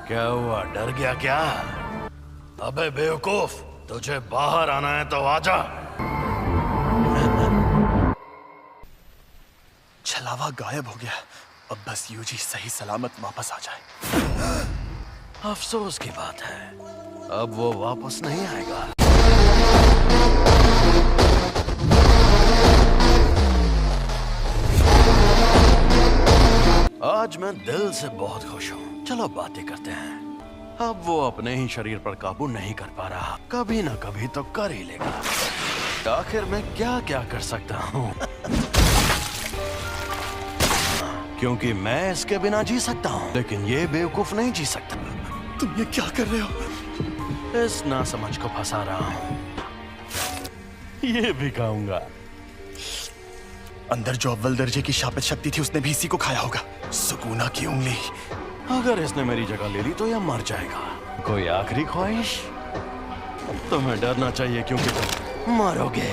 क्या हुआ, डर गया क्या? अबे बेवकूफ, तुझे बाहर आना है तो आजा। छलावा गायब हो गया। अब बस यूजी सही सलामत वापस आ जाए। अफसोस की बात है, अब वो वापस नहीं आएगा। आज मैं दिल से बहुत खुश हूँ। चलो बातें करते हैं। अब वो अपने ही शरीर पर काबू नहीं कर पा रहा, कभी ना कभी तो कर ही लेगा। आखिर मैं क्या क्या कर सकता हूँ? क्योंकि मैं इसके बिना जी सकता हूँ, लेकिन ये बेवकूफ नहीं जी सकता। तुम ये क्या कर रहे हो? इस नासमझ को फंसा रहा हूँ। ये भी खाऊंगा। अंदर जो अव्वल दर्जे की शापित शक्ति थी उसने भी इसी को खाया होगा। सुकूना की उंगली। अगर इसने मेरी जगह ले ली तो यह मर जाएगा। कोई आखिरी ख्वाहिश? तुम्हें डरना चाहिए क्योंकि तुम मरोगे।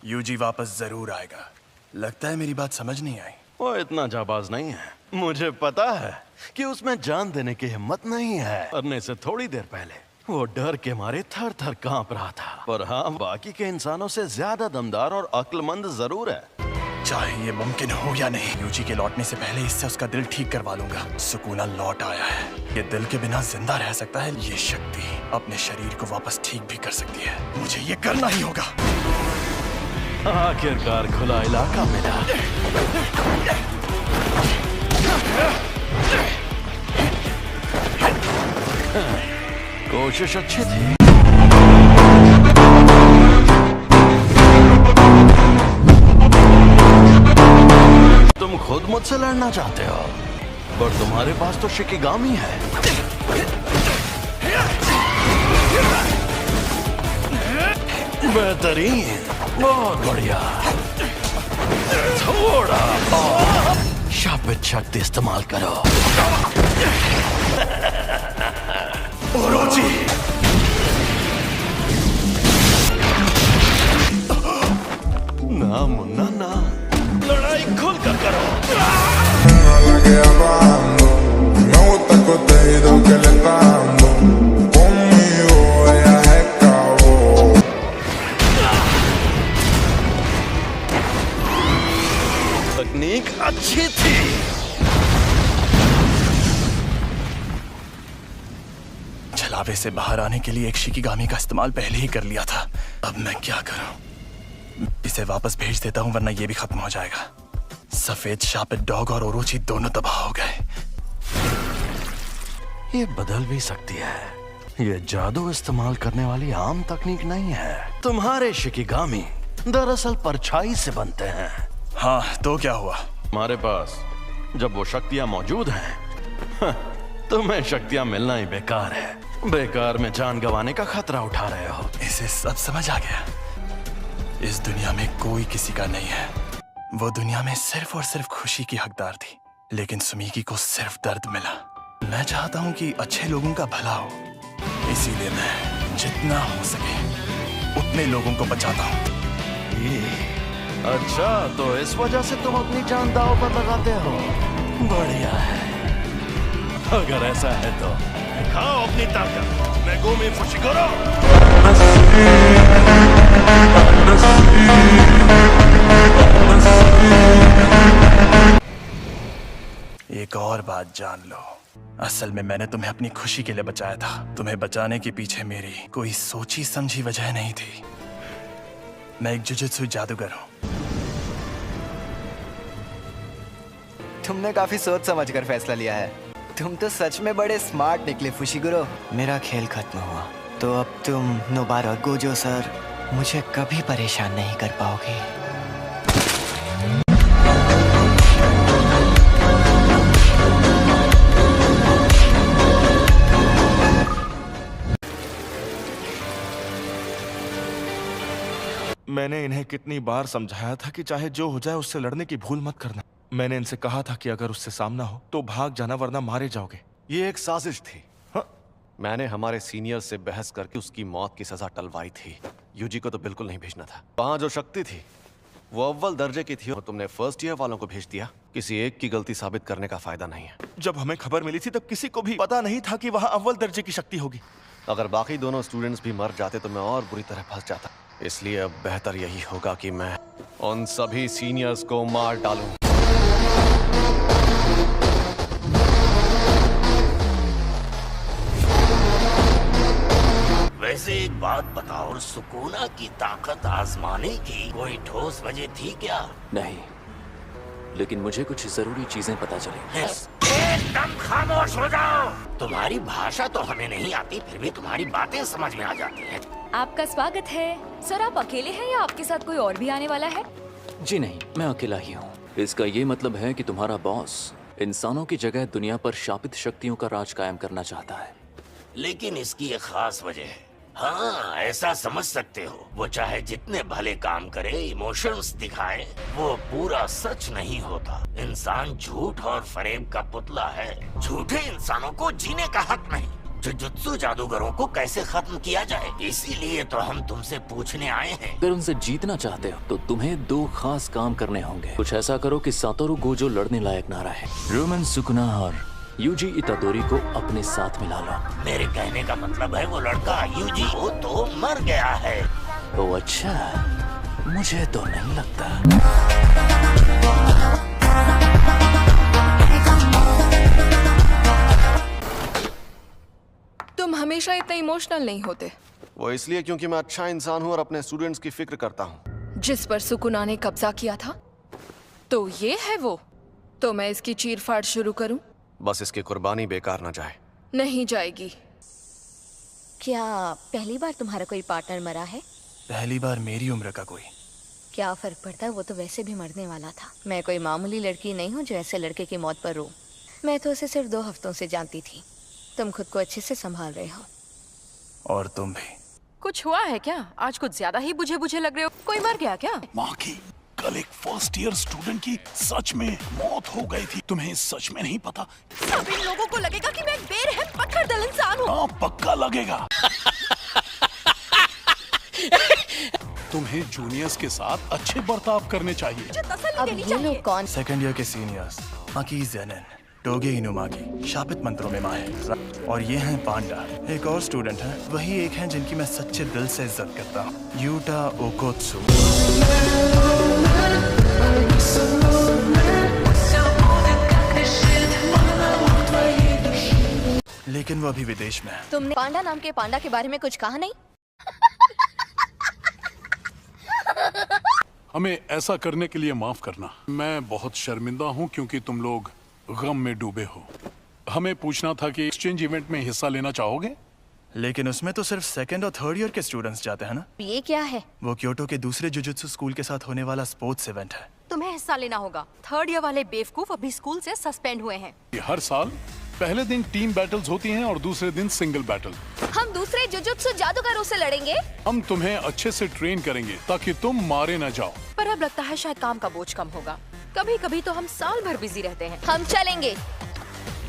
यूजी वापस जरूर आएगा। लगता है मेरी बात समझ नहीं आई। वो इतना जाबाज नहीं है। मुझे पता है कि उसमें जान देने की हिम्मत नहीं है। मरने से थोड़ी देर पहले वो डर के मारे थर थर कांप रहा था। पर हाँ, बाकी के इंसानों से ज्यादा दमदार और अक्लमंद जरूर है। चाहे ये मुमकिन हो या नहीं, यूजी के लौटने से पहले इससे उसका दिल ठीक करवा लूंगा। सुकूना लौट आया है। ये दिल के बिना जिंदा रह सकता है। ये शक्ति अपने शरीर को वापस ठीक भी कर सकती है। मुझे ये करना ही होगा। आखिरकार खुला इलाका मिला। कोशिश अच्छी थी। तुम खुद मुझसे लड़ना चाहते हो, पर तुम्हारे पास तो शिकिगामी है। बेहतरीन, बहुत बढ़िया। थोड़ा और शापित शक्ति इस्तेमाल करो। ओरोची! ना मुन्ना ना, लड़ाई खुल कर करो। तकनीक अच्छी थी। छलावे से बाहर आने के लिए एक शिकिगामी का इस्तेमाल पहले ही कर लिया था। अब मैं क्या करूं? इसे वापस भेज देता हूं, वरना ये भी खत्म हो जाएगा। सफेद शापित डॉग और ओरोची दोनों तबाह हो गए। ये बदल भी सकती है। ये जादू इस्तेमाल करने वाली आम तकनीक नहीं है। तुम्हारे शिकिगामी दरअसल परछाई से बनते हैं। हाँ, तो क्या हुआ? हमारे पास जब वो शक्तियां मौजूद हैं, तुम्हें शक्तियां मिलना ही बेकार है। बेकार में जान गंवाने का खतरा उठा रहे हो। इसे सब समझ आ गया। इस दुनिया में कोई किसी का नहीं है। वो दुनिया में सिर्फ और सिर्फ खुशी की हकदार थी, लेकिन सुमीकी को सिर्फ दर्द मिला। मैं चाहता हूँ कि अच्छे लोगों का भला हो, इसीलिए मैं जितना हो सके उतने लोगों को बचाता हूँ। अच्छा, तो इस वजह से तुम अपनी जान दांव पर लगाते हो। बढ़िया है। अगर ऐसा है तो दिखाओ अपनी ताकत। Megumi Fushiguro. एक और बात जान लो, असल में मैंने तुम्हें अपनी खुशी के लिए बचाया था। तुम्हें बचाने के पीछे मेरी कोई सोची समझी वजह नहीं थी। मैं एक जुजुत्सु जादूगर हूँ। तुमने काफी सोच समझ कर फैसला लिया है। तुम तो सच में बड़े स्मार्ट निकले फुशिगुरो। मेरा खेल खत्म हुआ, तो अब तुम नोबारा गोजो सर मुझे कभी परेशान नहीं कर पाओगे। मैंने इन्हें कितनी बार समझाया था कि चाहे जो हो जाए उससे लड़ने की भूल मत करना। मैंने इनसे कहा था कि अगर उससे सामना हो तो भाग जाना, वरना मारे जाओगे। ये एक साजिश थी। हाँ? मैंने हमारे सीनियर से बहस करके उसकी मौत की सजा टलवाई थी। यूजी को तो बिल्कुल नहीं भेजना था। वहां जो शक्ति थी वो अव्वल दर्जे की थी और तुमने फर्स्ट ईयर वालों को भेज दिया। किसी एक की गलती साबित करने का फायदा नहीं है। जब हमें खबर मिली थी तब किसी को भी पता नहीं था कि वहाँ अव्वल दर्जे की शक्ति होगी। अगर बाकी दोनों स्टूडेंट्स भी मर जाते तो मैं और बुरी तरह फंस जाता। इसलिए अब बेहतर यही होगा कि मैं उन सभी सीनियर्स को मार डालूं। वैसे एक बात बताओ, सुकूना की ताकत आजमाने की कोई ठोस वजह थी क्या? नहीं, लेकिन मुझे कुछ जरूरी चीजें पता चली। एकदम खामोश हो जाओ। तुम्हारी भाषा तो हमें नहीं आती, फिर भी तुम्हारी बातें समझ में आ जाती हैं। आपका स्वागत है। सर, आप अकेले हैं या आपके साथ कोई और भी आने वाला है? जी नहीं, मैं अकेला ही हूँ। इसका ये मतलब है कि तुम्हारा बॉस इंसानों की जगह दुनिया पर शापित शक्तियों का राज कायम करना चाहता है। लेकिन इसकी एक खास वजह है। हाँ, ऐसा समझ सकते हो, वो चाहे जितने भले काम करे, इमोशंस दिखाए, वो पूरा सच नहीं होता। इंसान झूठ और फरेब का पुतला है। झूठे इंसानों को जीने का हक नहीं। जुजुत्सु जादूगरों को कैसे खत्म किया जाए, इसीलिए तो हम तुमसे पूछने आए हैं। अगर उनसे जीतना चाहते हो तो तुम्हें 2 खास काम करने होंगे। कुछ ऐसा करो कि सातोरु गोजो लड़ने लायक ना रहे। रोमन सुकुना और यूजी इतादोरी को अपने साथ मिला लो। मेरे कहने का मतलब है वो लड़का यूजी वो तो मर गया है। ओ अच्छा, मुझे तो नहीं लगता। तुम हमेशा इतने इमोशनल नहीं होते। वो इसलिए क्योंकि मैं अच्छा इंसान हूँ और अपने स्टूडेंट्स की फिक्र करता हूँ। जिस पर सुकुना ने कब्जा किया था, तो ये है वो। तो मैं इसकी चीर-फाड़ शुरू करूं? बस इसकी कुर्बानी बेकार ना जाए। नहीं जाएगी। क्या पहली बार तुम्हारा कोई पार्टनर मरा है? पहली बार मेरी उम्र का कोई। क्या फर्क पड़ता है, वो तो वैसे भी मरने वाला था। मैं कोई मामूली लड़की नहीं हूँ जो ऐसे लड़के की मौत पर रो। मैं तो उसे सिर्फ 2 हफ्तों से जानती थी। तुम खुद को अच्छे से संभाल रहे हो। और तुम भी। कुछ हुआ है क्या? आज कुछ ज्यादा ही बुझे बुझे लग रहे हो। कोई मर गया क्या? माँ की कल एक फर्स्ट ईयर स्टूडेंट की सच में मौत हो गई थी। तुम्हें सच में नहीं पता? सब इन लोगों को लगेगा कि मैं एक बेरहम पत्थरदिल इंसान हूँ। हाँ, पक्का लगेगा। तुम्हें जूनियर्स के साथ अच्छे बर्ताव करने चाहिए। मुझे तसल्ली अब देनी ये चाहिए। लोग कौन? सेकंड ईयर के सीनियर्स माकी ज़ेनन, टोगे इनुमागी, शापित मंत्रों में माहिर। और ये हैं पांडा। एक और स्टूडेंट है, वही एक हैं जिनकी मैं सच्चे दिल से इज्जत करता हूँ, यूटा ओकोत्सु। लेकिन वो अभी विदेश में है। तुमने पांडा नाम के पांडा के बारे में कुछ कहा नहीं? हमें ऐसा करने के लिए माफ करना। मैं बहुत शर्मिंदा हूँ क्योंकि तुम लोग गम में डूबे हो। हमें पूछना था कि एक्सचेंज इवेंट में हिस्सा लेना चाहोगे? लेकिन उसमें तो सिर्फ सेकंड और थर्ड ईयर के स्टूडेंट्स जाते हैं ना? ये क्या है? वो क्योटो के दूसरे जुजुत्सु स्कूल के साथ होने वाला स्पोर्ट्स इवेंट है। तुम्हें हिस्सा लेना होगा। 3rd ईयर वाले बेवकूफ अभी स्कूल से सस्पेंड हुए हैं। ये हर साल पहले दिन टीम बैटल्स होती हैं और दूसरे दिन सिंगल बैटल। हम दूसरे जुजुत्सु जादूगरों से लड़ेंगे। हम तुम्हें अच्छे से ट्रेन करेंगे ताकि तुम मारे न जाओ। पर अब लगता है शायद काम का बोझ कम होगा। कभी कभी तो हम साल भर बिजी रहते हैं। हम चलेंगे।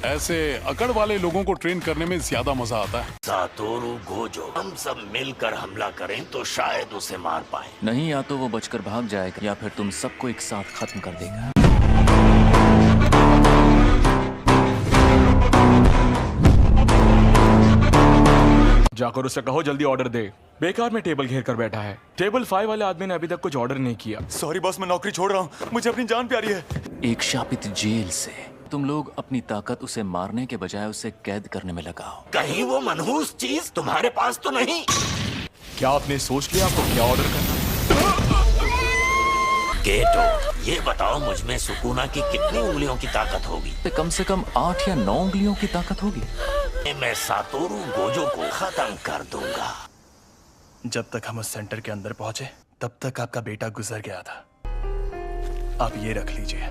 ऐसे अकड़ वाले लोगों को ट्रेन करने में ज्यादा मजा आता है। सातोरु गोजो, हम सब मिलकर हमला करें तो शायद उसे मार पाए। नहीं, या तो वो बचकर भाग जाएगा या फिर तुम सबको एक साथ खत्म कर देगा। जाकर उसे कहो जल्दी ऑर्डर दे। बेकार में टेबल घेर कर बैठा है। टेबल 5 वाले आदमी ने अभी तक कुछ ऑर्डर नहीं किया। सॉरी बॉस, मैं नौकरी छोड़ रहा हूँ। मुझे अपनी जान प्यारी है। एक शापित जेल से तुम लोग अपनी ताकत उसे मारने के बजाय उसे कैद करने में लगाओ। कहीं वो मनहूस चीज तुम्हारे पास तो नहीं? क्या आपने सोच लिया आपको क्या ऑर्डर करना है? गेटो, ये बताओ मुझ में सुकुना की कितनी उंगलियों की ताकत होगी? कम से कम 8 या 9 उंगलियों की ताकत होगी। मैं सातोरु गोजो को खत्म कर दूंगा। जब तक हम उस सेंटर के अंदर पहुंचे तब तक आपका बेटा गुजर गया था। आप ये रख लीजिए।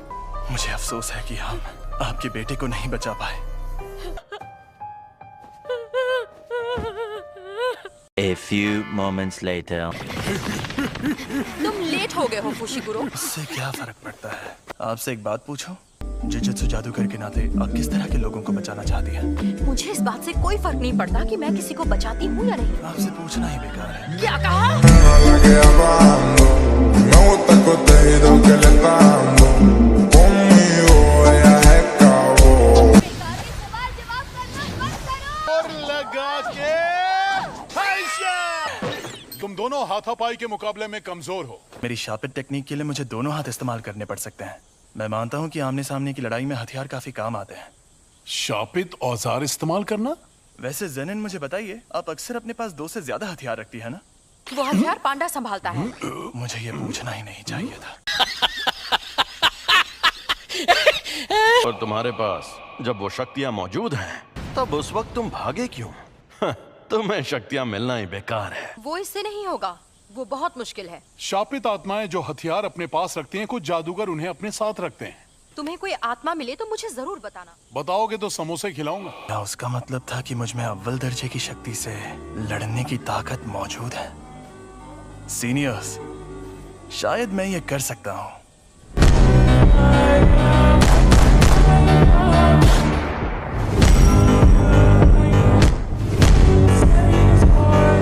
मुझे अफसोस है कि हम आपके बेटे को नहीं बचा पाए। A few moments later. तुम लेट हो गए हो फुशिगुरो। इससे क्या फर्क पड़ता है? आपसे एक बात पूछूं? जुजुत्सु जादूगर के नाते आप किस तरह के लोगों को बचाना चाहती हैं? मुझे इस बात से कोई फर्क नहीं पड़ता कि मैं किसी को बचाती हूँ या नहीं। आपसे पूछना ही बेकार है। क्या कहा? gusta el contenido que le está dando. Conmigo ella es cabo. और लगा के तुम दोनों हाथापाई के मुकाबले में कमजोर हो। मेरी शापित टेक्निक के लिए मुझे दोनों हाथ इस्तेमाल करने पड़ सकते हैं। मैं मानता हूँ कि आमने सामने की लड़ाई में हथियार काफी काम आते हैं। शापित औजार इस्तेमाल करना? वैसे जेनिन मुझे बताइए, आप अक्सर अपने पास 2 से ज्यादा हथियार रखती है ना? वो हथियार पांडा संभालता है। मुझे ये पूछना ही नहीं चाहिए था। और तुम्हारे पास जब वो शक्तियां मौजूद हैं, तब उस वक्त तुम भागे क्यों? तुम्हें शक्तियां मिलना ही बेकार है। वो इससे नहीं होगा, वो बहुत मुश्किल है। शापित आत्माएं जो हथियार अपने पास रखती हैं, कुछ जादूगर उन्हें अपने साथ रखते हैं। तुम्हें कोई आत्मा मिले तो मुझे जरूर बताना। बताओगे तो समोसे खिलाऊंगा। क्या उसका मतलब था कि मुझ में अव्वल दर्जे की शक्ति से लड़ने की ताकत मौजूद है? सीनियर्स, शायद मैं ये कर सकता हूँ।